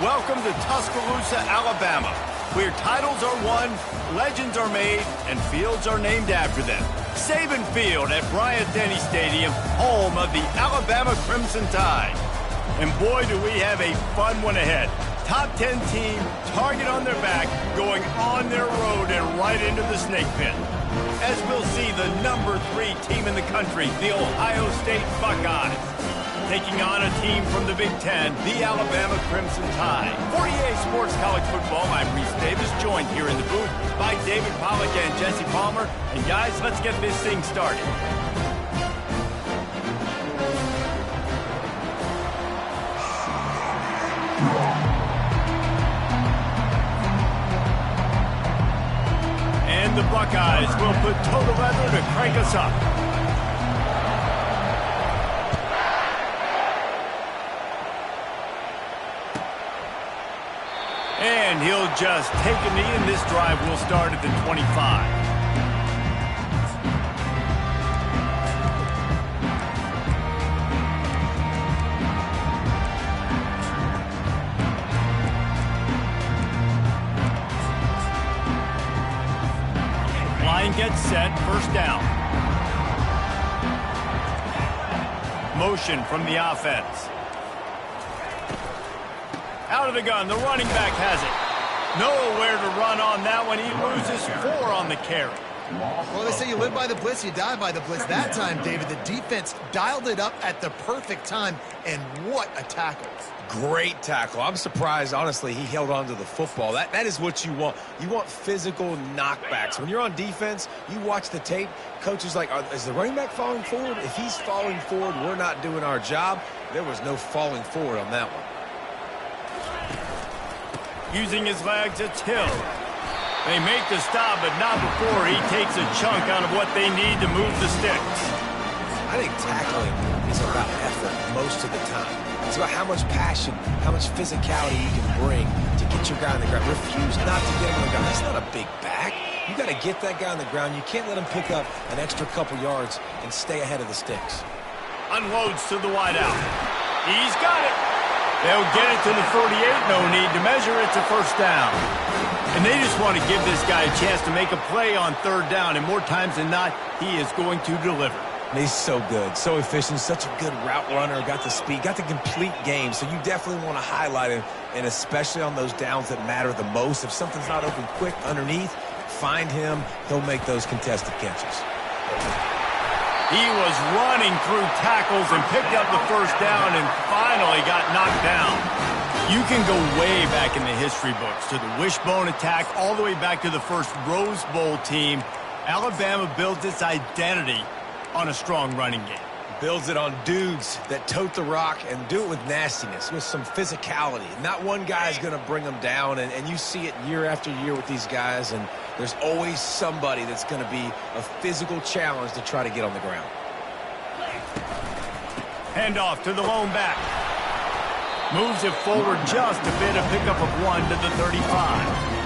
Welcome to Tuscaloosa, Alabama, where titles are won, legends are made, and fields are named after them. Saban Field at Bryant-Denny Stadium, home of the Alabama Crimson Tide. And boy, do we have a fun one ahead. Top 10 team, target on their back, going on their road and right into the snake pit. As we'll see the number 3 team in the country, the Ohio State Buckeyes, taking on a team from the Big Ten, the Alabama Crimson Tide. For EA Sports College Football, I'm Reese Davis, joined here in the booth by David Pollack and Jesse Palmer. And guys, let's get this thing started. And the Buckeyes will put total leather to crank us up. And he'll just take a knee, and this drive will start at the 25. Line gets set, first down. Motion from the offense. Out of the gun, the running back has it. Nowhere to run on that one. He loses 4 on the carry. Well, they say you live by the blitz, you die by the blitz. That time, David, the defense dialed it up at the perfect time, and what a tackle. Great tackle. I'm surprised, honestly, he held on to the football. That is what you want. You want physical knockbacks. When you're on defense, you watch the tape, coach is like, is the running back falling forward? If he's falling forward, we're not doing our job. There was no falling forward on that one. Using his legs, it's Hill. They make the stop, but not before he takes a chunk out of what they need to move the sticks. I think tackling is about effort most of the time. It's about how much passion, how much physicality you can bring to get your guy on the ground. Refuse not to get him on the ground. That's not a big back. You got to get that guy on the ground. You can't let him pick up an extra couple yards and stay ahead of the sticks. Unloads to the wideout. He's got it. They'll get it to the 48. No need to measure. It's a first down. And they just want to give this guy a chance to make a play on third down. And more times than not, he is going to deliver. He's so good, so efficient, such a good route runner, got the speed, got the complete game. So you definitely want to highlight him, and especially on those downs that matter the most. If something's not open quick underneath, find him. He'll make those contested catches. He was running through tackles and picked up the first down and finally got knocked down. You can go way back in the history books to the wishbone attack, all the way back to the first Rose Bowl team. Alabama built its identity on a strong running game. Builds it on dudes that tote the rock and do it with nastiness, with some physicality. Not one guy's going to bring them down, and you see it year after year with these guys, and there's always somebody that's going to be a physical challenge to try to get on the ground. Handoff to the lone back. Moves it forward just a bit, a pickup of 1 to the 35.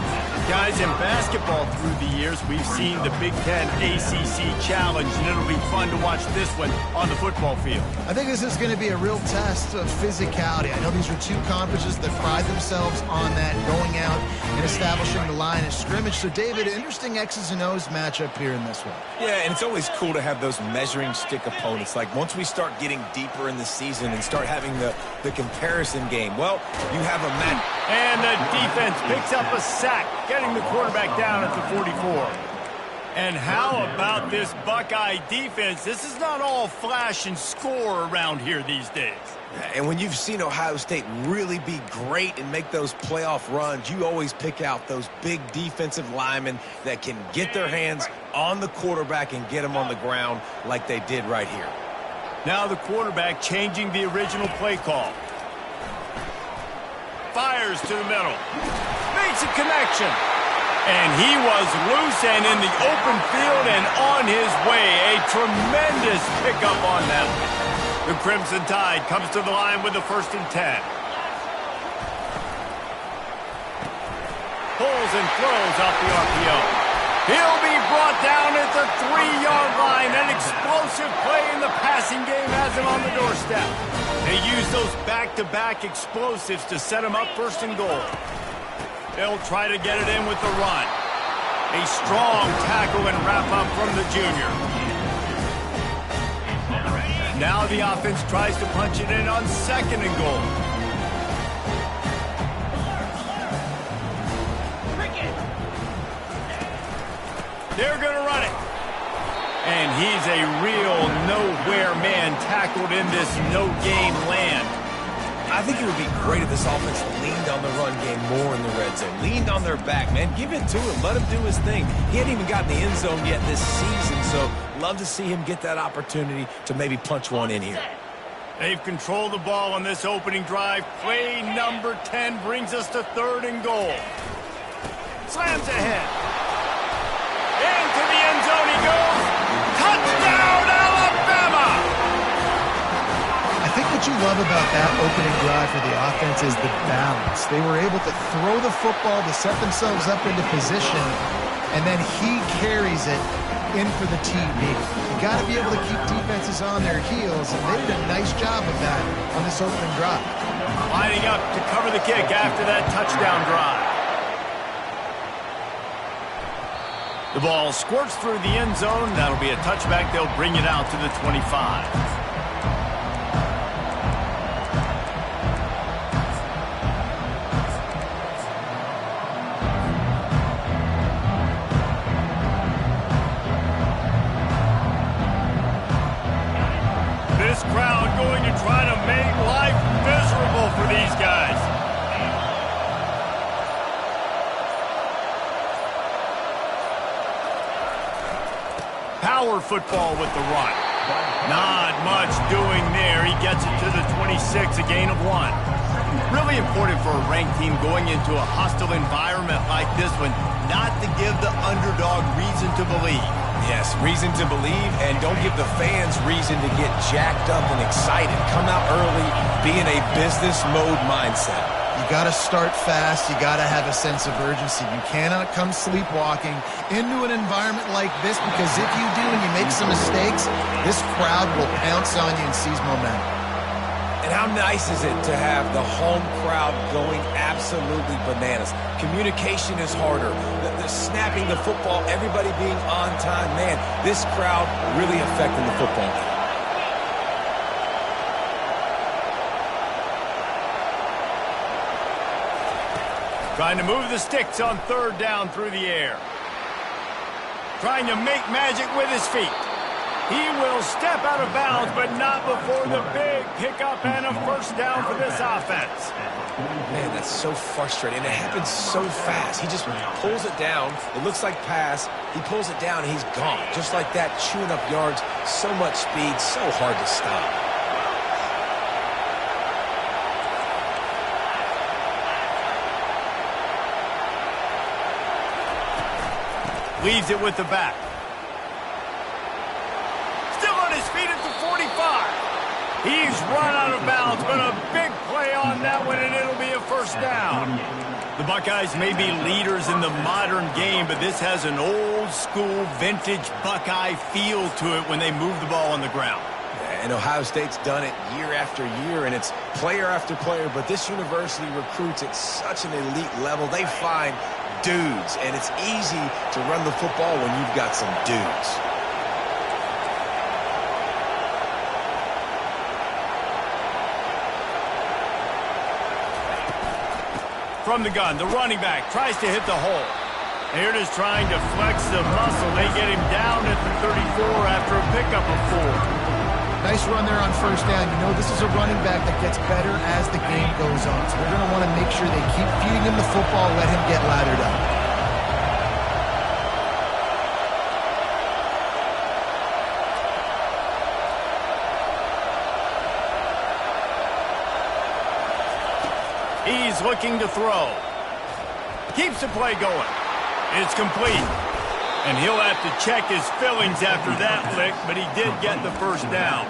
Guys, in basketball through the years, we've seen the Big Ten ACC Challenge, and it'll be fun to watch this one on the football field. I think this is going to be a real test of physicality. I know these are 2 conferences that pride themselves on that, going out and establishing the line of scrimmage. So, David, interesting X's and O's matchup here in this one. Yeah, and it's always cool to have those measuring stick opponents. Like, once we start getting deeper in the season and start having the comparison game, well, you have a match. And the defense picks up a sack, getting the quarterback down at the 44. And how about this Buckeye defense? This is not all flash and score around here these days. And when you've seen Ohio State really be great and make those playoff runs, you always pick out those big defensive linemen that can get their hands on the quarterback and get him on the ground like they did right here. Now the quarterback changing the original play call. Fires to the middle. Makes a connection. And he was loose and in the open field and on his way. A tremendous pickup on them. The Crimson Tide comes to the line with the 1st and 10. Pulls and throws off the RPO. He'll be brought down at the 3-yard line, and explosive play in the passing game has him on the doorstep. They use those back-to-back explosives to set him up first and goal. They'll try to get it in with the run. A strong tackle and wrap-up from the junior. Now the offense tries to punch it in on second and goal. They're going to run it. And he's a real nowhere man tackled in this no-game land. I think it would be great if this offense leaned on the run game more in the red zone. Leaned on their back, man. Give it to him. Let him do his thing. He hadn't even gotten the end zone yet this season, so love to see him get that opportunity to maybe punch one in here. They've controlled the ball on this opening drive. Play number 10 brings us to third and goal. Slams ahead. Into the end zone he goes. Touchdown, Alabama! I think what you love about that opening drive for the offense is the balance. They were able to throw the football to set themselves up into position, and then he carries it in for the TD. You got to be able to keep defenses on their heels, and they did a nice job of that on this opening drive. Lining up to cover the kick after that touchdown drive. The ball squirts through the end zone. That'll be a touchback. They'll bring it out to the 25. This crowd going to try to make life miserable for these guys. Power football with the run. Not much doing there. He gets it to the 26, a gain of 1. Really important for a ranked team going into a hostile environment like this one, not to give the underdog reason to believe. Yes, reason to believe, and don't give the fans reason to get jacked up and excited. Come out early, be in a business mode mindset. You got to start fast. You got to have a sense of urgency. You cannot come sleepwalking into an environment like this, because if you do and you make some mistakes, this crowd will pounce on you and seize momentum. And how nice is it to have the home crowd going absolutely bananas? Communication is harder. The snapping the football, everybody being on time. Man, this crowd really affecting the football game. Trying to move the sticks on third down through the air. Trying to make magic with his feet. He will step out of bounds, but not before the big pickup and a first down for this offense. Man, that's so frustrating. And it happens so fast. He just pulls it down. It looks like pass. He pulls it down, and he's gone. Just like that, chewing up yards. So much speed, so hard to stop. Leaves it with the back. Still on his feet at the 45. He's run out of bounds, but a big play on that one, and it'll be a first down. The Buckeyes may be leaders in the modern game, but this has an old-school, vintage Buckeye feel to it when they move the ball on the ground. And Ohio State's done it year after year, and it's player after player, but this university recruits at such an elite level. They find dudes, and it's easy to run the football when you've got some dudes. From the gun, the running back tries to hit the hole. Here it is trying to flex the muscle. They get him down at the 34 after a pickup of 4. Nice run there on first down. You know this is a running back that gets better as the game goes on. So they're going to want to make sure they keep feeding him the football, let him get lathered up. He's looking to throw. Keeps the play going. It's complete. And he'll have to check his fillings after that lick, but he did get the first down.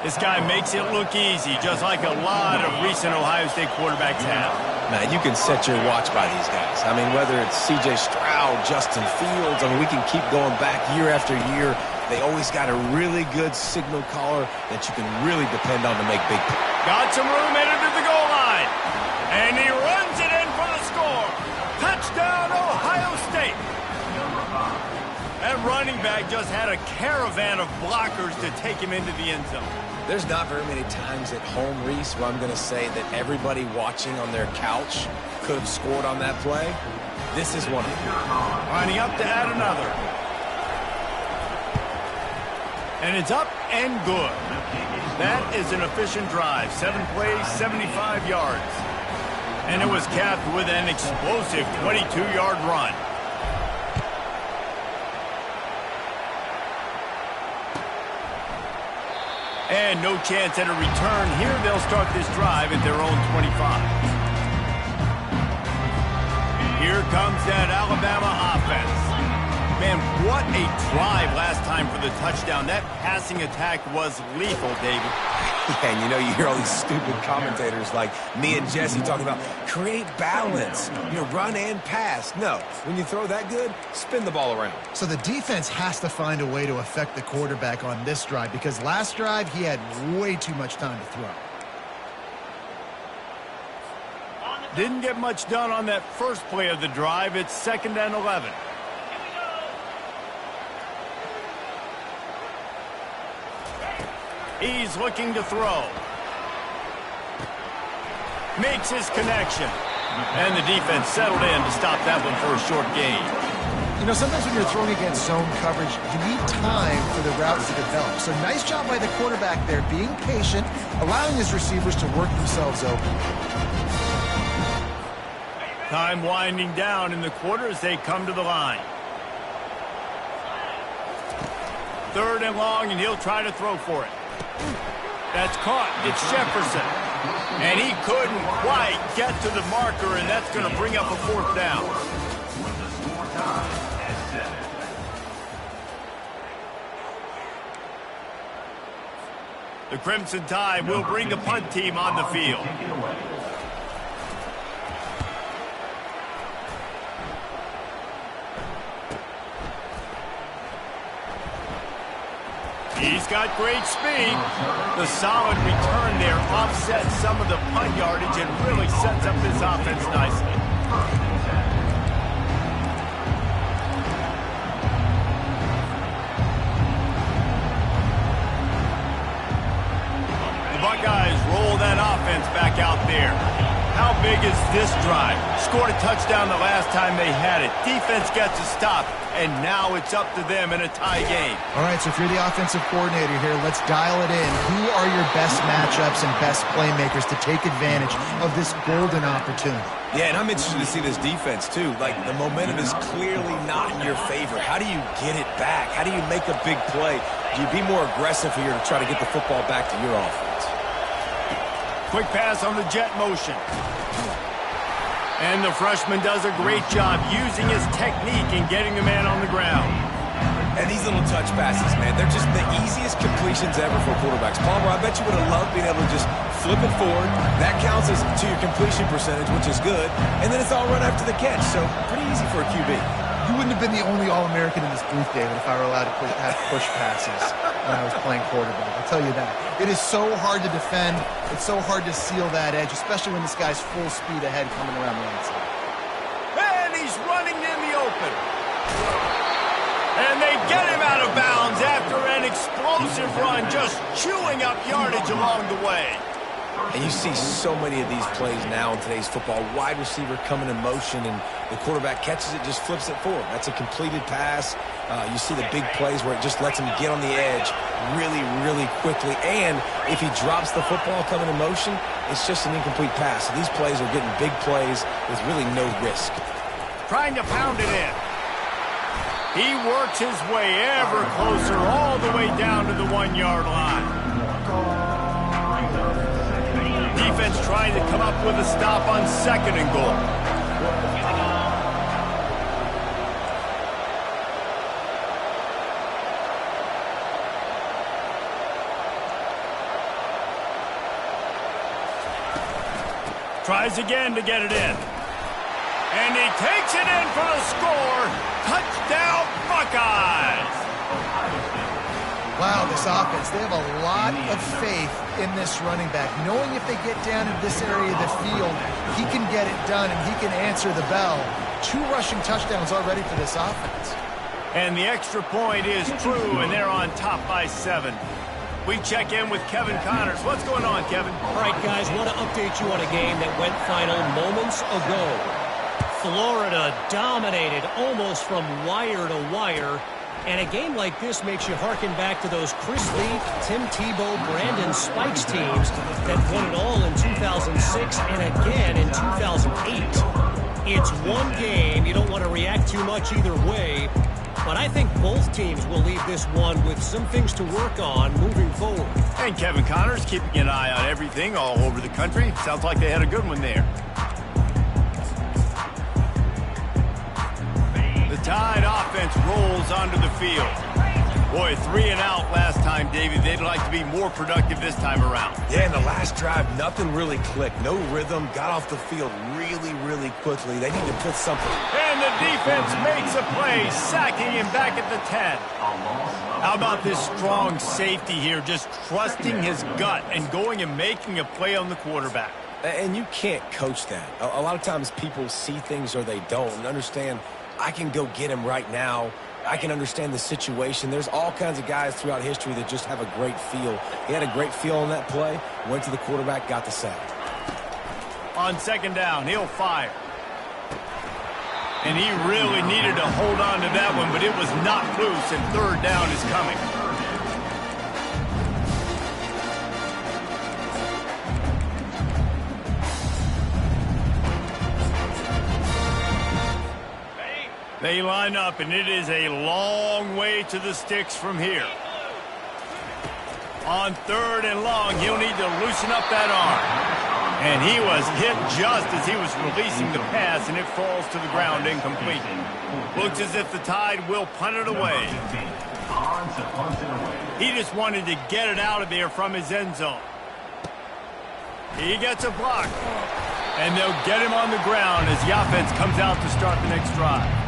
This guy makes it look easy, just like a lot of recent Ohio State quarterbacks have. Man, you can set your watch by these guys. I mean, whether it's C.J. Stroud, Justin Fields, I mean, we can keep going back year after year. They always got a really good signal caller that you can really depend on to make big plays. Got some room headed to the goal line. And he runs it in for the score. Touchdown, Ohio State. That running back just had a caravan of blockers to take him into the end zone. There's not very many times at home, Reese, where I'm going to say that everybody watching on their couch could have scored on that play. This is one of them. Lining up to add another. And it's up and good. That is an efficient drive. 7 plays, 75 yards. And it was capped with an explosive 22-yard run. And no chance at a return. Here they'll start this drive at their own 25. Here comes that Alabama offense. Man, what a drive last time for the touchdown. That passing attack was lethal, David. Yeah, and you know, you hear all these stupid commentators like me and Jesse talking about create balance, run and pass. No, when you throw that good, spin the ball around. So the defense has to find a way to affect the quarterback on this drive because last drive he had way too much time to throw. Didn't get much done on that first play of the drive. It's 2nd and 11. He's looking to throw. Makes his connection. And the defense settled in to stop that one for a short gain. Sometimes when you're throwing against zone coverage, you need time for the routes to develop. So nice job by the quarterback there, being patient, allowing his receivers to work themselves open. Time winding down in the quarter as they come to the line. 3rd and long, and he'll try to throw for it. That's caught. It's Jefferson. And he couldn't quite get to the marker, and that's going to bring up a 4th down. The Crimson Tide will bring the punt team on the field. He's got great speed. The solid return there offsets some of the punt yardage and really sets up this offense nicely. The Buckeyes roll that offense back out there. How big is this drive? Scored a touchdown the last time they had it. Defense gets a stop, and now it's up to them in a tie game. All right, so if you're the offensive coordinator here, let's dial it in. Who are your best matchups and best playmakers to take advantage of this golden opportunity? Yeah, and I'm interested to see this defense, too. Like, the momentum is clearly not in your favor. How do you get it back? How do you make a big play? Do you be more aggressive here to try to get the football back to your offense? Quick pass on the jet motion. And the freshman does a great job using his technique and getting the man on the ground. And these little touch passes, man, they're just the easiest completions ever for quarterbacks. Palmer, I bet you would have loved being able to just flip it forward. That counts as to your completion percentage, which is good. And then it's all run after the catch, so pretty easy for a QB. You wouldn't have been the only All-American in this booth, David, if I were allowed to have push passes when I was playing quarterback. I'll tell you that. It is so hard to defend. It's so hard to seal that edge, especially when this guy's full speed ahead coming around the outside. And he's running in the open. And they get him out of bounds after an explosive run, just chewing up yardage along the way. And you see so many of these plays now in today's football. Wide receiver coming in motion, and the quarterback catches it, just flips it forward. That's a completed pass. You see the big plays where it just lets him get on the edge really, really quickly. And if he drops the football coming in motion, it's just an incomplete pass. So these plays are getting big plays with really no risk. Trying to pound it in. He works his way ever closer all the way down to the 1-yard line. Defense trying to come up with a stop on 2nd and goal. Tries again to get it in. And he takes it in for a score. Touchdown, Buckeyes! Wow, this offense, they have a lot of faith in this running back, knowing if they get down in this area of the field, he can get it done and he can answer the bell. 2 rushing touchdowns already for this offense. And the extra point is true, and they're on top by 7. We check in with Kevin Connors. What's going on, Kevin? All right, guys, want to update you on a game that went final moments ago. Florida dominated almost from wire to wire. And a game like this makes you harken back to those Chris Lee, Tim Tebow, Brandon Spikes teams that won it all in 2006 and again in 2008. It's one game. You don't want to react too much either way. But I think both teams will leave this one with some things to work on moving forward. And Kevin Connors keeping an eye on everything all over the country. Sounds like they had a good one there. The Tide offense rolls onto the field. Boy, 3 and out last time, Davey. They'd like to be more productive this time around. Yeah, in the last drive, nothing really clicked. No rhythm, got off the field really quickly. They need to put something. And the defense makes a play, sacking him back at the 10. How about this strong safety here, just trusting his gut and going and making a play on the quarterback? And you can't coach that. A lot of times people see things or they don't and understand, I can go get him right now. I can understand the situation. There's all kinds of guys throughout history that just have a great feel. He had a great feel on that play, went to the quarterback, got the sack. On 2nd down, he'll fire. And he really needed to hold on to that one, but it was knocked loose, and 3rd down is coming. They line up, and it is a long way to the sticks from here. On 3rd and long, he'll need to loosen up that arm. And he was hit just as he was releasing the pass, and it falls to the ground incomplete. Looks as if the Tide will punt it away. He just wanted to get it out of there from his end zone. He gets a block. And they'll get him on the ground as the offense comes out to start the next drive.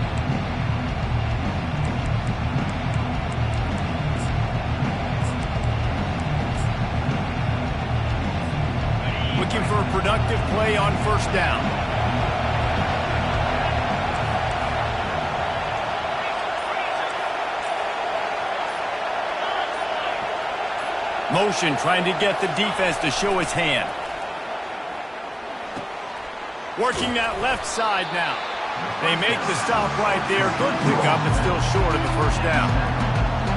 Looking for a productive play on 1st down. Motion trying to get the defense to show his hand. Working that left side now. They make the stop right there. Good pickup, but still short of the 1st down.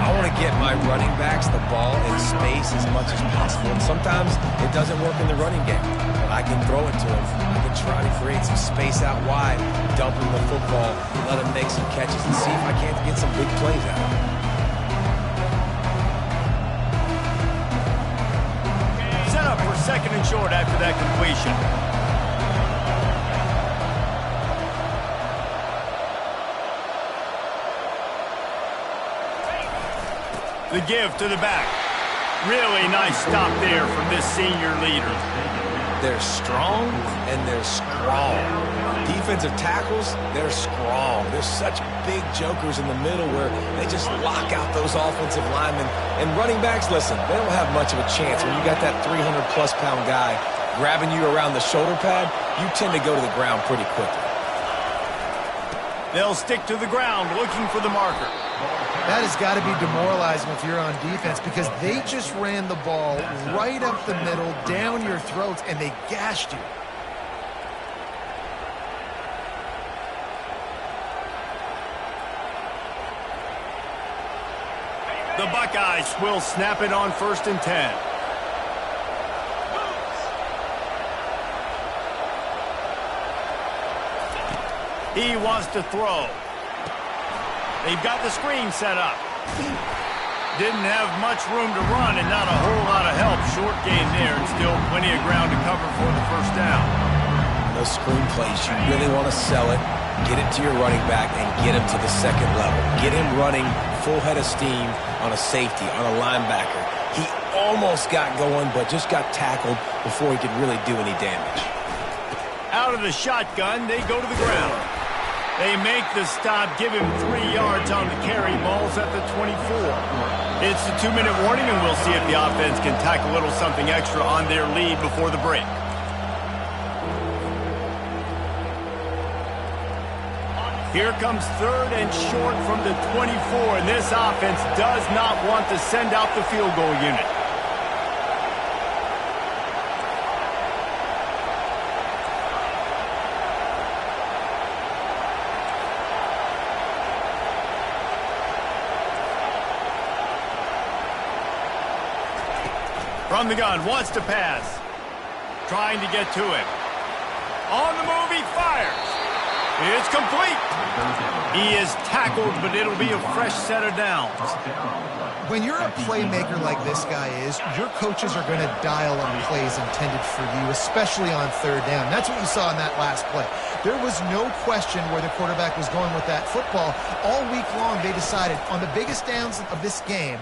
I want to get my running backs the ball in space as much as possible. And sometimes it doesn't work in the running game. But I can throw it to him. I can try to create some space out wide, dump him the football, let him make some catches, and see if I can't get some big plays out of him. Set up for 2nd and short after that completion. The give to the back. Really nice stop there from this senior leader. They're strong and they're strong. Defensive tackles, they're strong. They're such big jokers in the middle where they just lock out those offensive linemen. And running backs, listen, they don't have much of a chance. When you got that 300-plus pound guy grabbing you around the shoulder pad, you tend to go to the ground pretty quickly. They'll stick to the ground looking for the marker. That has got to be demoralizing if you're on defense because they just ran the ball right up the middle, down your throats, and they gashed you. The Buckeyes will snap it on 1st and 10. He wants to throw. They've got the screen set up. Didn't have much room to run and not a whole lot of help. Short gain there and still plenty of ground to cover for the 1st down. Those screen plays, you really want to sell it, get it to your running back, and get him to the 2nd level. Get him running full head of steam on a safety, on a linebacker. He almost got going, but just got tackled before he could really do any damage. Out of the shotgun, they go to the ground. They make the stop, give him 3 yards on the carry. Ball's at the 24. It's the 2-minute warning, and we'll see if the offense can tack a little something extra on their lead before the break. Here comes 3rd and short from the 24, and this offense does not want to send out the field goal unit. From the gun, wants to pass. Trying to get to it. On the move, he fires. It's complete. He is tackled, but it'll be a fresh set of downs. When you're a playmaker like this guy is, your coaches are going to dial on plays intended for you, especially on 3rd down. That's what you saw in that last play. There was no question where the quarterback was going with that football. All week long, they decided on the biggest downs of this game,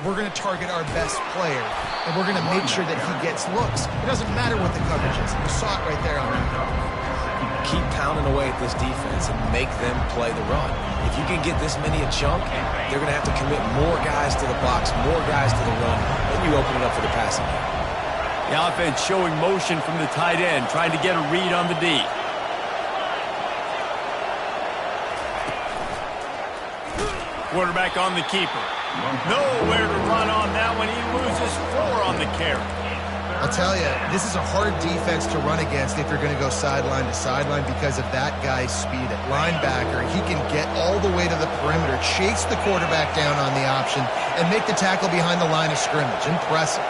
we're going to target our best player, and we're going to make sure that he gets looks. It doesn't matter what the coverage is. You saw it right there on that. Keep pounding away at this defense and make them play the run. If you can get this many a chunk, they're going to have to commit more guys to the box, more guys to the run, then you open it up for the passing game. The offense showing motion from the tight end, trying to get a read on the D. Quarterback on the keeper. Nowhere to run on that one. He loses 4 on the carry. I'll tell you, this is a hard defense to run against if you're going to go sideline to sideline because of that guy's speed at linebacker. He can get all the way to the perimeter, chase the quarterback down on the option, and make the tackle behind the line of scrimmage. Impressive.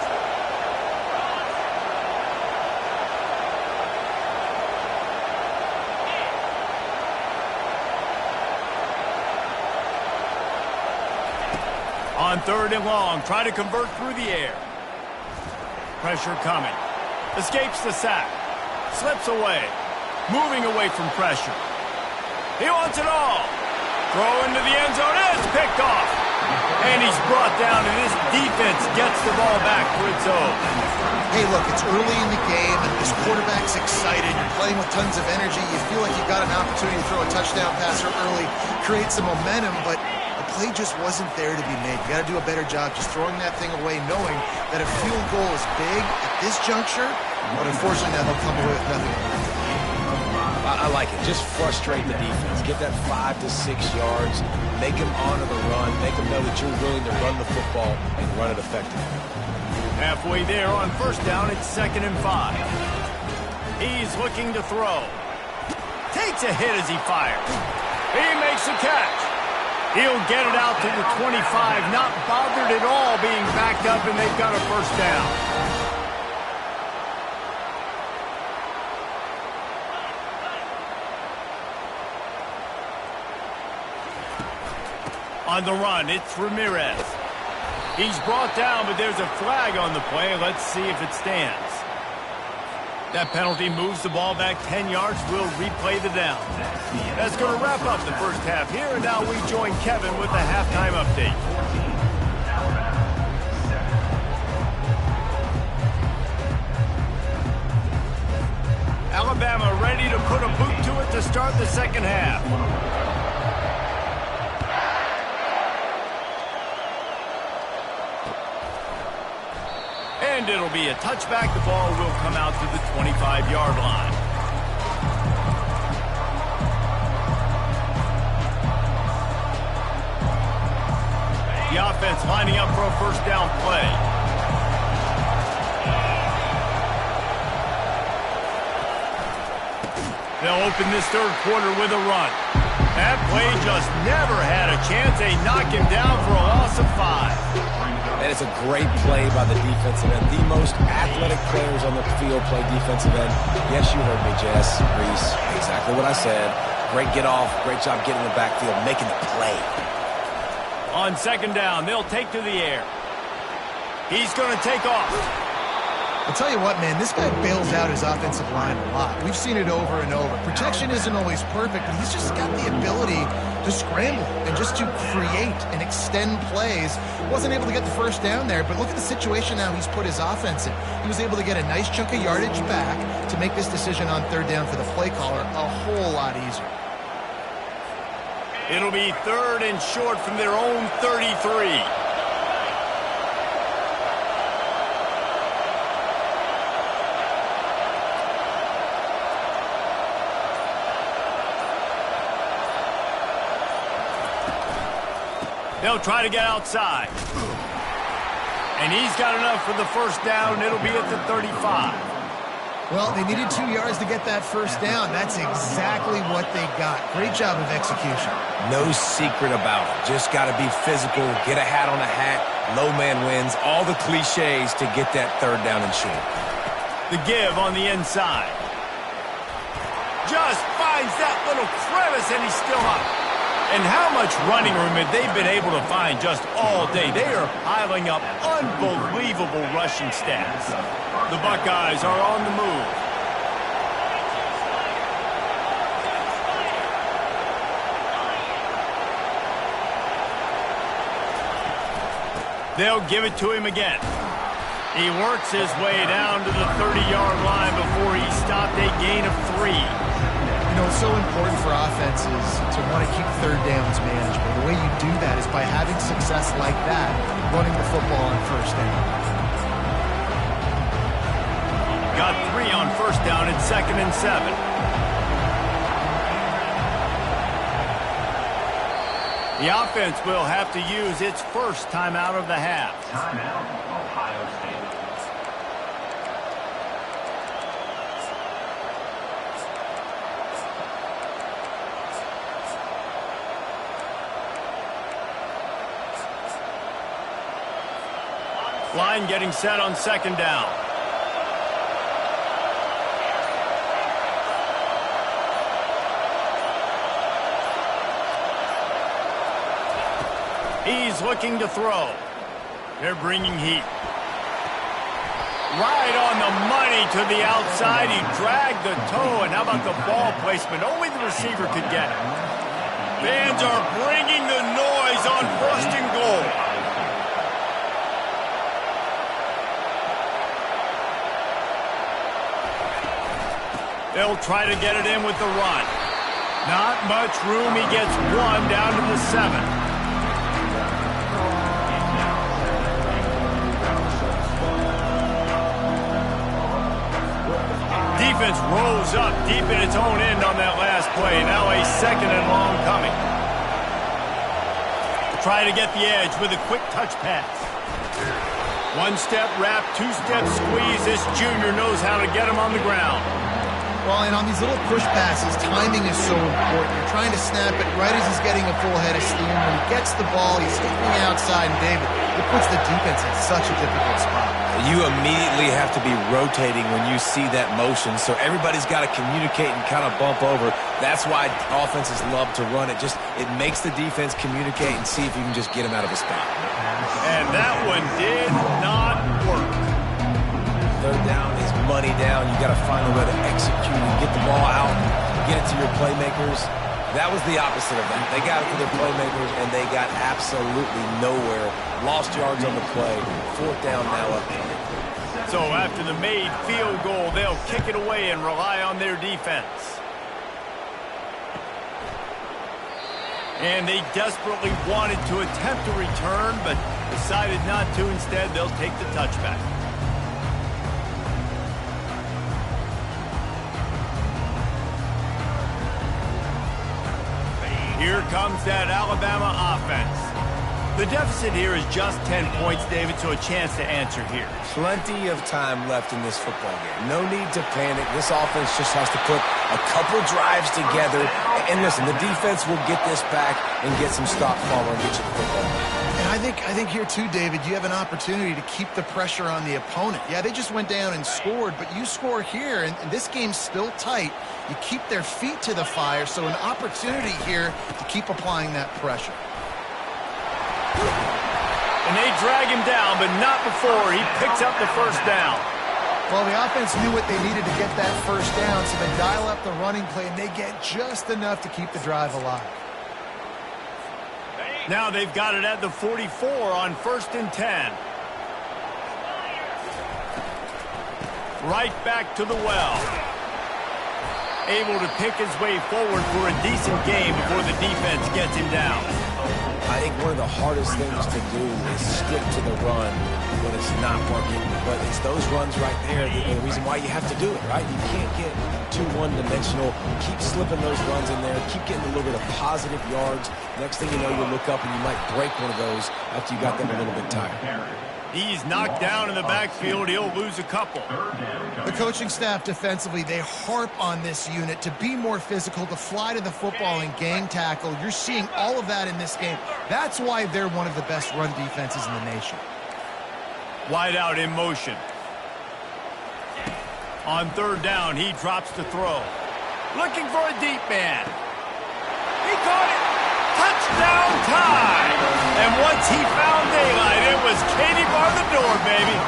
On 3rd and long, try to convert through the air. Pressure coming. Escapes the sack. Slips away. Moving away from pressure. He wants it all. Throw into the end zone. It's picked off. And he's brought down, and this defense gets the ball back for its own. Hey, look, it's early in the game, and this quarterback's excited. You're playing with tons of energy. You feel like you got an opportunity to throw a touchdown passer early, create some momentum, but the play just wasn't there to be made. You got to do a better job just throwing that thing away, knowing that a field goal is big at this juncture, but unfortunately now they'll come away with nothing. I like it. Just frustrate the defense. Get that 5 to 6 yards. Make them honor the run. Make them know that you're willing to run the football and run it effectively. Halfway there on 1st down, it's 2nd and 5. He's looking to throw. Takes a hit as he fires. He makes a catch. He'll get it out to the 25, not bothered at all being backed up, and they've got a 1st down. On the run, it's Ramirez. He's brought down, but there's a flag on the play. Let's see if it stands. That penalty moves the ball back 10 yards. We'll replay the down. That's going to wrap up the 1st half here, and now we join Kevin with the halftime update. Alabama ready to put a boot to it to start the 2nd half. And it'll be a touchback. The ball will come out to the 25-yard line. The offense lining up for a 1st down play. They'll open this 3rd quarter with a run. That play just never had a chance. They knock him down for a loss of 5. And it's a great play by the defensive end. The most athletic players on the field play defensive end. Yes, you heard me, Jess, Reese. Exactly what I said. Great get off. Great job getting in the backfield, making the play. On 2nd down, they'll take to the air. He's going to take off. I'll tell you what, man, this guy bails out his offensive line a lot. We've seen it over and over. Protection isn't always perfect, but he's just got the ability to scramble and just to create and extend plays. Wasn't able to get the 1st down there, but look at the situation now he's put his offense in. He was able to get a nice chunk of yardage back to make this decision on 3rd down for the play caller a whole lot easier. It'll be 3rd and short from their own 33. They'll try to get outside. And he's got enough for the first down. It'll be at the 35. Well, they needed 2 yards to get that first down. That's exactly what they got. Great job of execution. No secret about it. Just got to be physical, get a hat on a hat, low man wins, all the cliches to get that third down and short. The give on the inside. Just finds that little crevice, and he's still up. And how much running room have they been able to find just all day? They are piling up unbelievable rushing stats. The Buckeyes are on the move. They'll give it to him again. He works his way down to the 30-yard line before he stopped a gain of 3. You know, it's so important for offenses to want to keep third downs manageable. The way you do that is by having success like that, running the football on first down. Got 3 on first down. It's 2nd and 7. The offense will have to use its first timeout of the half. Timeout, Ohio State. Line getting set on 2nd down. He's looking to throw. They're bringing heat. Right on the money to the outside. He dragged the toe, and how about the ball placement? Only the receiver could get it. Fans are bringing the noise on 1st and goal. They'll try to get it in with the run. Not much room. He gets 1 down to the 7. Defense rolls up deep in its own end on that last play. Now a 2nd and long coming. Try to get the edge with a quick touch pass. 1-step wrap, 2-step squeeze. This junior knows how to get him on the ground. Well, and on these little push passes, timing is so important. You're trying to snap it right as he's getting a full head of steam. When he gets the ball, he's sticking outside, and David, it puts the defense in such a difficult spot. You immediately have to be rotating when you see that motion, so everybody's got to communicate and kind of bump over. That's why offenses love to run it. It makes the defense communicate and see if you can just get him out of a spot. And that one did not work. Third down is money down. You got to find a way to execute and get the ball out, get it to your playmakers. That was the opposite of that. They got it to their playmakers, and they got absolutely nowhere. Lost yards on the play. 4th down now up. So after the made field goal, they'll kick it away and rely on their defense. And they desperately wanted to attempt a return, but decided not to. Instead, they'll take the touchback. Here comes that Alabama offense. The deficit here is just 10 points, David, so a chance to answer here. Plenty of time left in this football game. No need to panic. This offense just has to put a couple drives together. And listen, the defense will get this back and get some stop follow and get you the football. And I think here too, David, you have an opportunity to keep the pressure on the opponent. Yeah, they just went down and scored, but you score here, and this game's still tight. You keep their feet to the fire, so an opportunity here to keep applying that pressure. And they drag him down, but not before he picks up the first down. Well, the offense knew what they needed to get that first down, so they dial up the running play, and they get just enough to keep the drive alive. Now they've got it at the 44 on 1st and 10. Right back to the well. Able to pick his way forward for a decent game before the defense gets him down. I think one of the hardest things to do is stick to the run when it's not working. But it's those runs right there that are the reason why you have to do it, right? You can't get too one-dimensional. Keep slipping those runs in there. Keep getting a little bit of positive yards. Next thing you know, you'll look up and you might break one of those after you got them a little bit tired. He's knocked down in the backfield. He'll lose a couple. The coaching staff defensively, they harp on this unit to be more physical, to fly to the football and gang tackle. You're seeing all of that in this game. That's why they're one of the best run defenses in the nation. Wide out in motion. On third down, he drops to throw. Looking for a deep man. He caught it. Touchdown time! And once he found daylight, it was Katie bar the door, baby.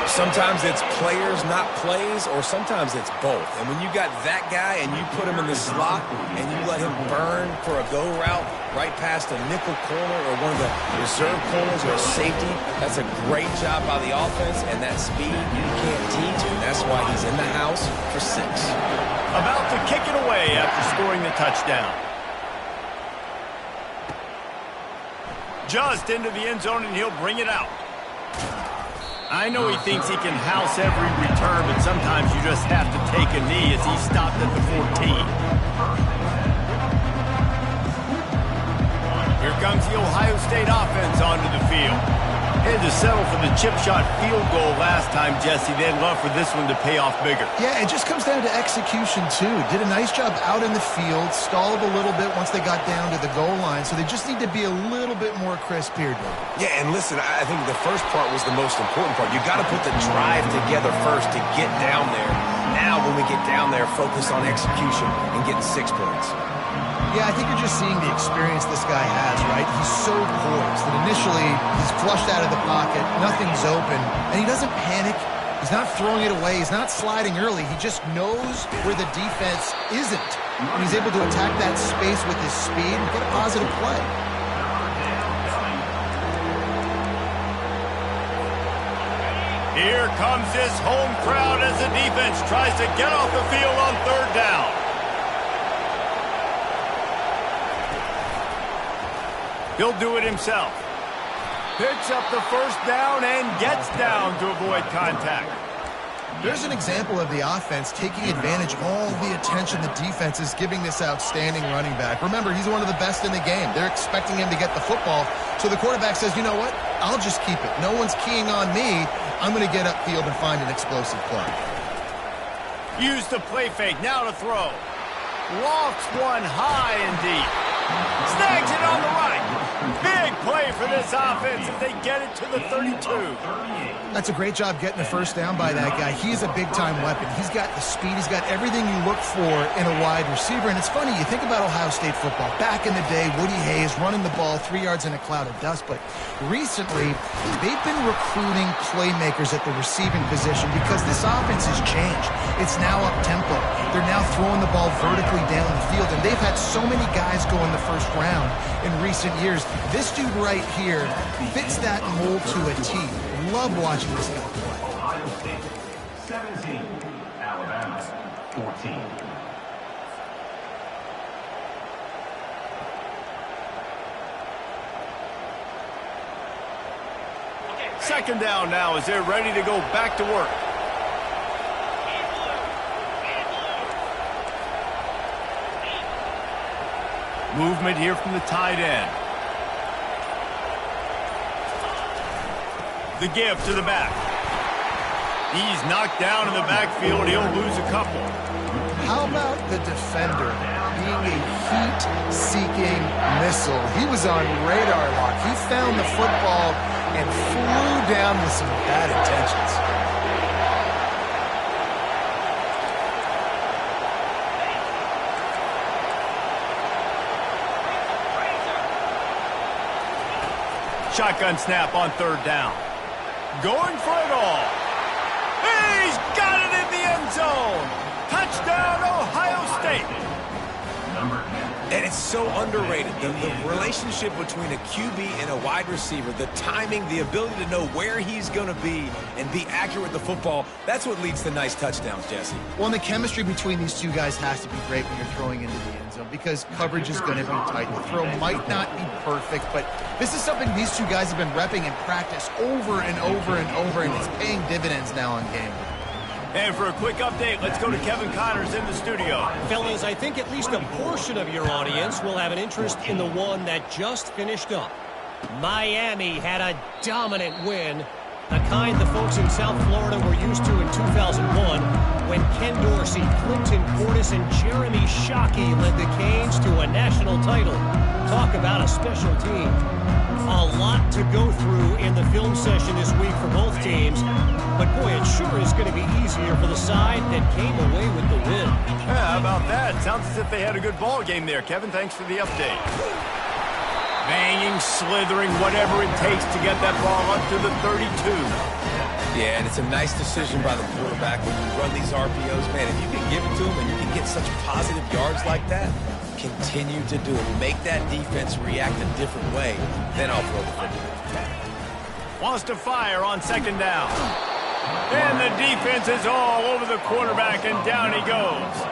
Sometimes it's players, not plays, or sometimes it's both. And when you got that guy and you put him in the slot and you let him burn for a go route right past a nickel corner or one of the reserve corners or a safety, that's a great job by the offense, and that speed you can't teach, and that's why he's in the house for 6. About to kick it away after scoring the touchdown. Just into the end zone, and he'll bring it out. I know he thinks he can house every return, but sometimes you just have to take a knee as he stopped at the 14. Here comes the Ohio State offense onto the field. Had to settle for the chip shot field goal last time, Jesse. They'd love for this one to pay off bigger. Yeah, it just comes down to execution, too. Did a nice job out in the field, stalled a little bit once they got down to the goal line, so they just need to be a little bit more crisp here, Dave. Yeah, and listen, I think the first part was the most important part. You got to put the drive together first to get down there. Now, when we get down there, focus on execution and getting 6 points. Yeah, I think you're just seeing the experience this guy has, right? He's so poised that initially he's flushed out of the pocket, nothing's open, and he doesn't panic. He's not throwing it away. He's not sliding early. He just knows where the defense isn't, and he's able to attack that space with his speed and get a positive play. Here comes this home crowd as the defense tries to get off the field on third down. He'll do it himself. Picks up the first down and gets down to avoid contact. There's an example of the offense taking advantage of all the attention the defense is giving this outstanding running back. Remember, he's one of the best in the game. They're expecting him to get the football, so the quarterback says, you know what? I'll just keep it. No one's keying on me. I'm going to get upfield and find an explosive play. Use the play fake. Now to throw. Lofts one high and deep. Snags it on the right. Big play for this offense as they get it to the 32. That's a great job getting the first down by that guy. He's a big-time weapon. He's got the speed. He's got everything you look for in a wide receiver. And it's funny, you think about Ohio State football. Back in the day, Woody Hayes running the ball 3 yards in a cloud of dust. But recently, they've been recruiting playmakers at the receiving position because this offense has changed. It's now up-tempo. They're now throwing the ball vertically down the field. And they've had so many guys go in the first round in recent years. This dude right here fits that mold to a T. Love watching this guy play. Ohio State 17, Alabama 14. Second down now as they're ready to go back to work. Movement here from the tight end. The give to the back. He's knocked down in the backfield. He'll lose a couple. How about the defender being a heat-seeking missile? He was on radar lock. He found the football and flew down with some bad intentions. Shotgun snap on third down. Going for it all. He's got it in the end zone. Touchdown, Ohio State. Number 10. And it's so underrated. The relationship between a QB and a wide receiver, the timing, the ability to know where he's going to be and be accurate with the football, that's what leads to nice touchdowns, Jesse. Well, and the chemistry between these two guys has to be great when you're throwing into the end zone because coverage is going to be tight. The throw might not be perfect, but this is something these two guys have been repping in practice over and over and over, and it's paying dividends now on game day. And for a quick update, let's go to Kevin Connors in the studio. Fellas, I think at least a portion of your audience will have an interest in the one that just finished up. Miami had a dominant win, the kind the folks in South Florida were used to in 2001 when Ken Dorsey, Clinton Portis, and Jeremy Shockey led the Canes to a national title. Talk about a special team. A lot to go through in the film session this week for both teams. But, boy, it sure is going to be easier for the side that came away with the win. Yeah, how about that? Sounds as if they had a good ball game there. Kevin, thanks for the update. Banging, slithering, whatever it takes to get that ball up to the 32. Yeah, and it's a nice decision by the quarterback when you run these RPOs. Man, if you can give it to him and you can get such positive yards like that, continue to do it. Make that defense react a different way. Then I'll throw the football. Wants to fire on second down. And the defense is all over the quarterback, and down he goes.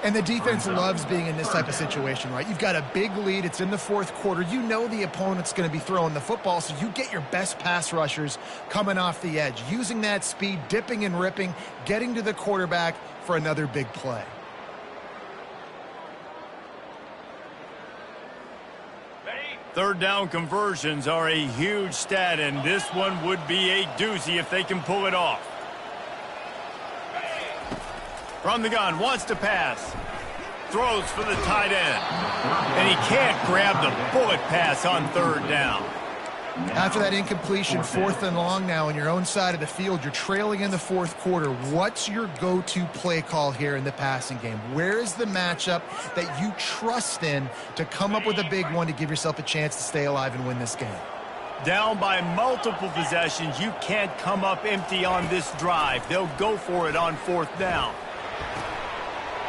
And the defense loves being in this type of situation, right? You've got a big lead. It's in the fourth quarter. You know the opponent's going to be throwing the football, so you get your best pass rushers coming off the edge, using that speed, dipping and ripping, getting to the quarterback for another big play. Third down conversions are a huge stat, and this one would be a doozy if they can pull it off. From the gun, wants to pass. Throws for the tight end. And he can't grab the bullet pass on third down. After that incompletion, fourth and long now on your own side of the field, you're trailing in the fourth quarter. What's your go-to play call here in the passing game? Where is the matchup that you trust in to come up with a big one to give yourself a chance to stay alive and win this game? Down by multiple possessions, you can't come up empty on this drive. They'll go for it on fourth down.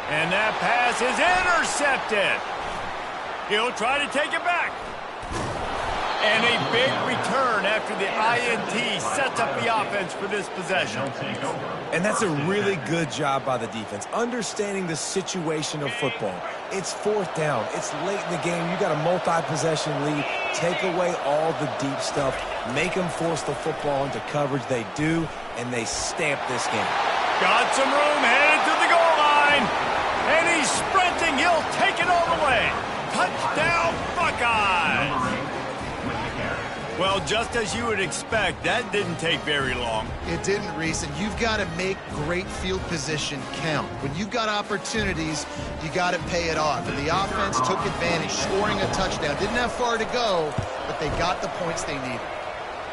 And that pass is intercepted. He'll try to take it back. And a big return after the INT sets up the offense for this possession. And that's a really good job by the defense, understanding the situation of football. It's fourth down. It's late in the game. You got a multi-possession lead. Take away all the deep stuff. Make them force the football into coverage. They do, and they stamp this game. Got some room, headed to the goal line. And he's sprinting. He'll take it all the way. Touchdown, Buckeyes. Well, just as you would expect, that didn't take very long. It didn't, Reese, and you've got to make great field position count. When you've got opportunities, you got to pay it off. And the offense took advantage, scoring a touchdown. Didn't have far to go, but they got the points they needed.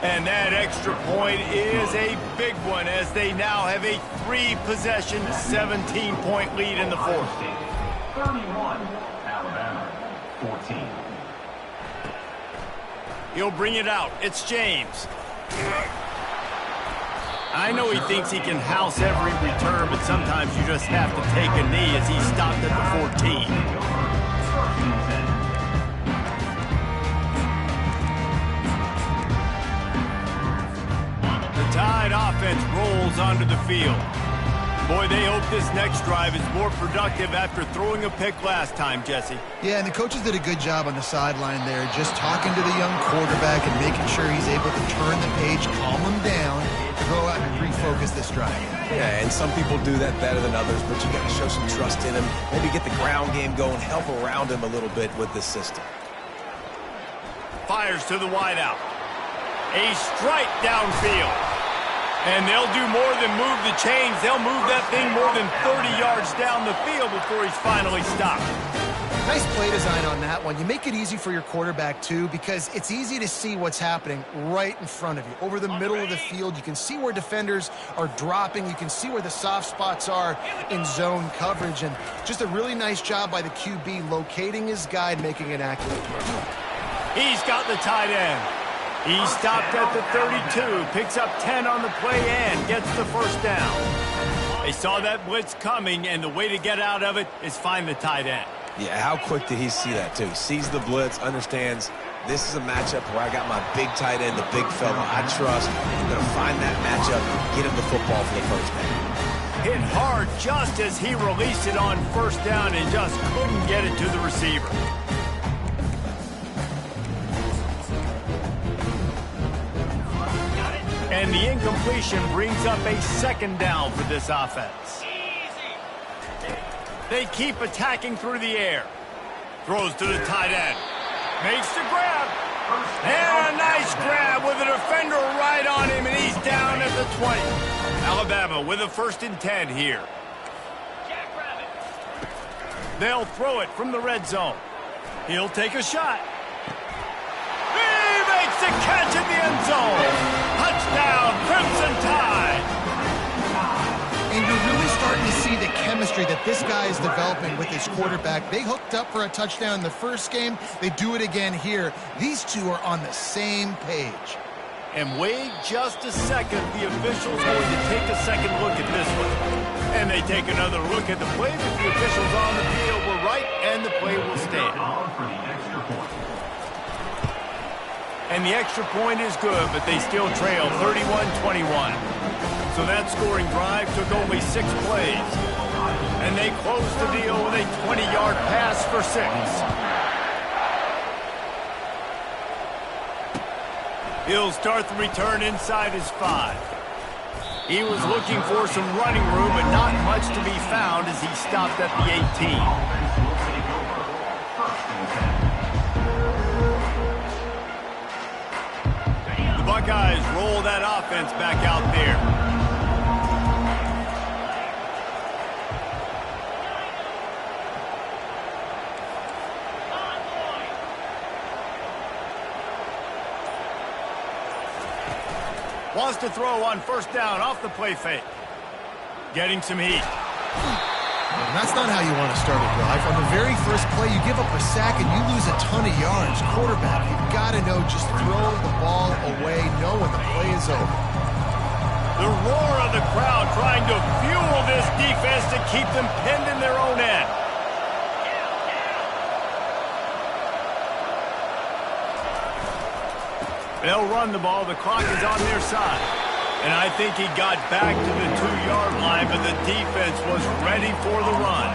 And that extra point is a big one as they now have a 3-possession, 17-point lead in the fourth. 31, Alabama, 14. He'll bring it out. It's James. I know he thinks he can house every return, but sometimes you just have to take a knee as he stopped at the 14. The Tide offense rolls onto the field. Boy, they hope this next drive is more productive after throwing a pick last time, Jesse. Yeah, and the coaches did a good job on the sideline there, just talking to the young quarterback and making sure he's able to turn the page, calm him down, to go out and refocus this drive. Yeah, and some people do that better than others, but you got to show some trust in him, maybe get the ground game going, help around him a little bit with this system. Fires to the wideout. A strike downfield. And they'll do more than move the chains. They'll move that thing more than 30 yards down the field before he's finally stopped. Nice play design on that one. You make it easy for your quarterback, too, because it's easy to see what's happening right in front of you. Over the middle of the field, you can see where defenders are dropping. You can see where the soft spots are in zone coverage. And just a really nice job by the QB locating his guy and making an accurate throw. He's got the tight end. He stopped at the 32, picks up 10 on the play and gets the first down. They saw that blitz coming, and the way to get out of it is find the tight end. Yeah, how quick did he see that, too? Sees the blitz, understands this is a matchup where I got my big tight end, the big fella I trust. I'm going to find that matchup, get him the football for the first down. Hit hard just as he released it on first down and just couldn't get it to the receiver. And the incompletion brings up a second down for this offense. They keep attacking through the air. Throws to the tight end. Makes the grab. And a nice grab with a defender right on him, and he's down at the 20. Alabama with a 1st and 10 here. They'll throw it from the red zone. He'll take a shot. He makes the catch in the end zone. Touchdown, Crimson Tide. And you're really starting to see the chemistry that this guy is developing with his quarterback. They hooked up for a touchdown in the first game. They do it again here. These two are on the same page. And wait just a second. The official's going to take a second look at this one. And they take another look at the play, but the officials on the field were right, and the play will stand. And the extra point is good, but they still trail 31-21. So that scoring drive took only 6 plays. And they closed the deal with a 20-yard pass for 6. He'll start the return inside his 5. He was looking for some running room, but not much to be found as he stopped at the 18. The Buckeyes roll that offense back out there. Wants to throw on first down off the play fake. Getting some heat. And that's not how you want to start a drive. On the very first play, you give up a sack and you lose a ton of yards. Quarterback, you've got to know, just throw the ball away, know when the play is over. The roar of the crowd trying to fuel this defense to keep them pinned in their own end. They'll run the ball. The clock is on their side. And I think he got back to the 2-yard line, but the defense was ready for the run.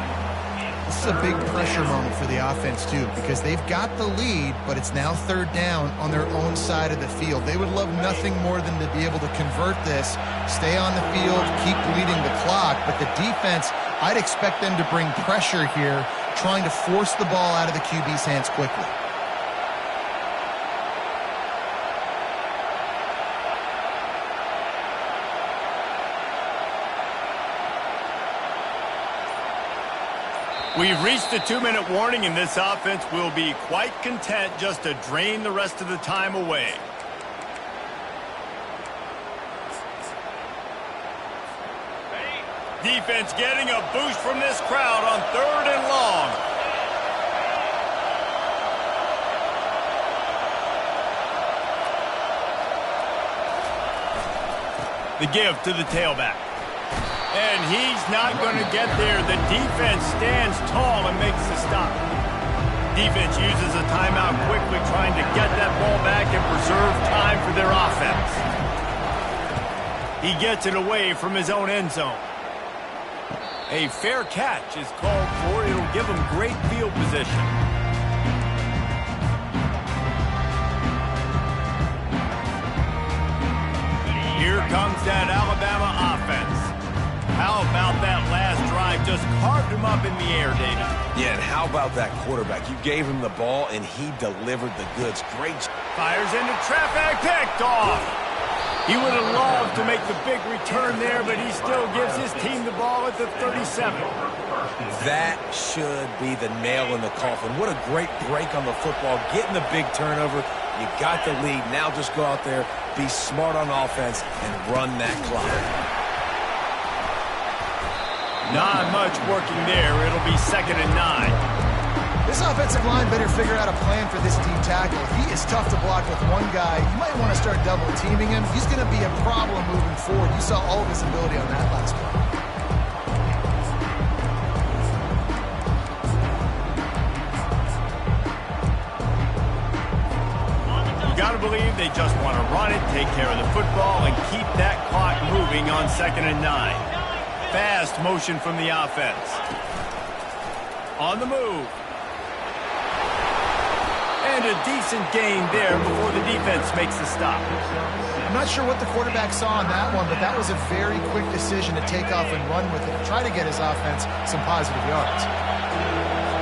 This is a big pressure moment for the offense, too, because they've got the lead, but it's now 3rd down on their own side of the field. They would love nothing more than to be able to convert this, stay on the field, keep bleeding the clock. But the defense, I'd expect them to bring pressure here, trying to force the ball out of the QB's hands quickly. We've reached the 2-minute warning, and this offense will be quite content just to drain the rest of the time away. Defense getting a boost from this crowd on 3rd and long. The give to the tailback. And he's not going to get there. The defense stands tall and makes the stop. Defense uses a timeout quickly, trying to get that ball back and preserve time for their offense. He gets it away from his own end zone. A fair catch is called for. It'll give him great field position. Here comes that Alabama offense. How about that last drive? Just carved him up in the air, David. Yeah, and how about that quarterback? You gave him the ball, and he delivered the goods. Great. Fires into traffic, picked off. He would have loved to make the big return there, but he still gives his team the ball at the 37. That should be the nail in the coffin. What a great break on the football. Getting the big turnover. You got the lead. Now just go out there, be smart on offense, and run that clock. Not much working there. It'll be 2nd and 9. This offensive line better figure out a plan for this D tackle. He is tough to block with one guy. You might want to start double teaming him. He's going to be a problem moving forward. You saw all of his ability on that last play. got to believe they just want to run it, take care of the football, and keep that clock moving on 2nd and 9. Fast motion from the offense. On the move. And a decent gain there before the defense makes the stop. I'm not sure what the quarterback saw on that one, but that was a very quick decision to take off and run with it, try to get his offense some positive yards.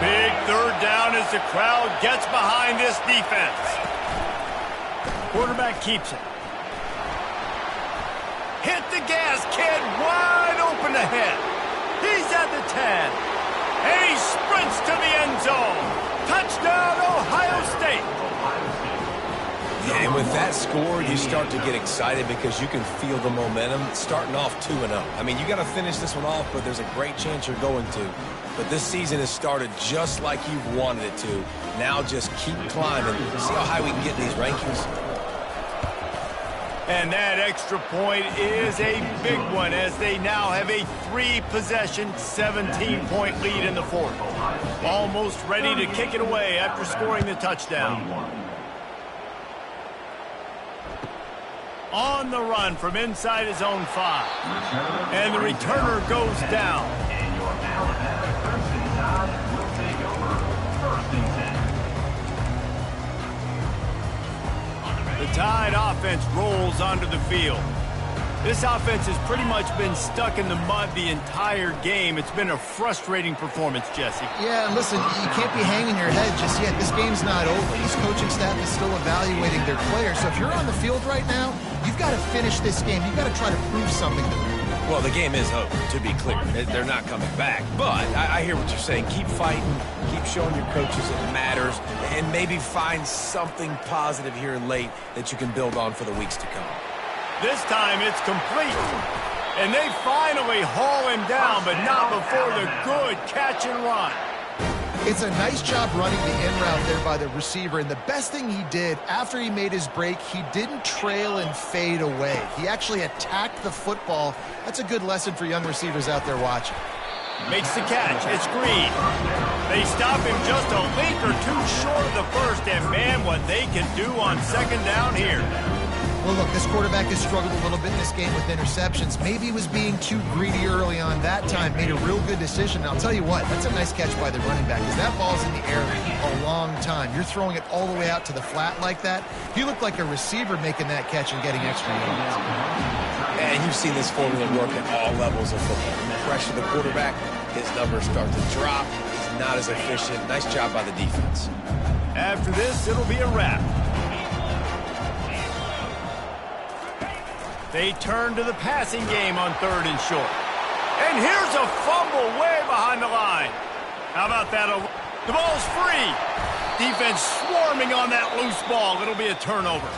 Big 3rd down as the crowd gets behind this defense. Quarterback keeps it. Hit the gas, kid, wide open ahead. He's at the 10. And he sprints to the end zone. Touchdown, Ohio State. Yeah, and with that score, you start to get excited because you can feel the momentum starting off 2-0. I mean, you got to finish this one off, but there's a great chance you're going to. But this season has started just like you've wanted it to. Now just keep climbing. See how high we can get in these rankings. And that extra point is a big one as they now have a 3-possession, 17-point lead in the 4th. Almost ready to kick it away after scoring the touchdown. On the run from inside his own 5. And the returner goes down. And your Alabama Crimson Tide will take over 1st and 10. The Tide offense rolls onto the field. This offense has pretty much been stuck in the mud the entire game. It's been a frustrating performance, Jesse. Yeah, and listen, you can't be hanging your head just yet. This game's not over. This coaching staff is still evaluating their players. So if you're on the field right now, you've got to finish this game. You've got to try to prove something to them. Well, the game is over, to be clear. They're not coming back. But I hear what you're saying. Keep fighting. Keep showing your coaches it matters. And maybe find something positive here late that you can build on for the weeks to come. This time it's complete. And they finally haul him down, but not before the good catch and run. It's a nice job running the in route there by the receiver, and the best thing he did after he made his break, he didn't trail and fade away. He actually attacked the football. That's a good lesson for young receivers out there watching. Makes the catch. It's Green. They stop him just a link or two short of the first, and man, what they can do on 2nd down here. Well, look, this quarterback has struggled a little bit in this game with interceptions. Maybe he was being too greedy early on that time, made a real good decision. And I'll tell you what, that's a nice catch by the running back because that ball's in the air a long time. You're throwing it all the way out to the flat like that. You look like a receiver making that catch and getting extra yards. And you've seen this formula work at all levels of football. You pressure the quarterback, his numbers start to drop. He's not as efficient. Nice job by the defense. After this, it'll be a wrap. They turn to the passing game on 3rd and short. And here's a fumble way behind the line. How about that? The ball's free. Defense swarming on that loose ball. It'll be a turnover.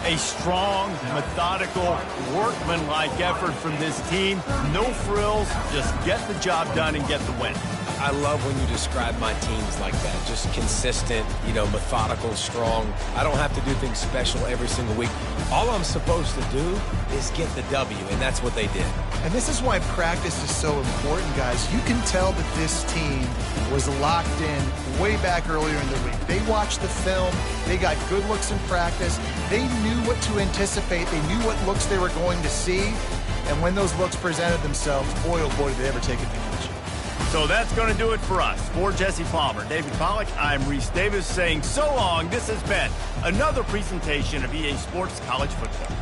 A strong, methodical, workmanlike effort from this team. No frills, just get the job done and get the win. I love when you describe my teams like that. Just consistent, methodical, strong. I don't have to do things special every single week. All I'm supposed to do is get the W, and that's what they did. And this is why practice is so important, guys. You can tell that this team was locked in way back earlier in the week. They watched the film. They got good looks in practice. They knew what to anticipate. They knew what looks they were going to see. And when those looks presented themselves, boy, oh boy, did they ever take advantage. So that's going to do it for us. For Jesse Palmer, David Pollack, I'm Reese Davis saying so long. This has been another presentation of EA Sports College Football.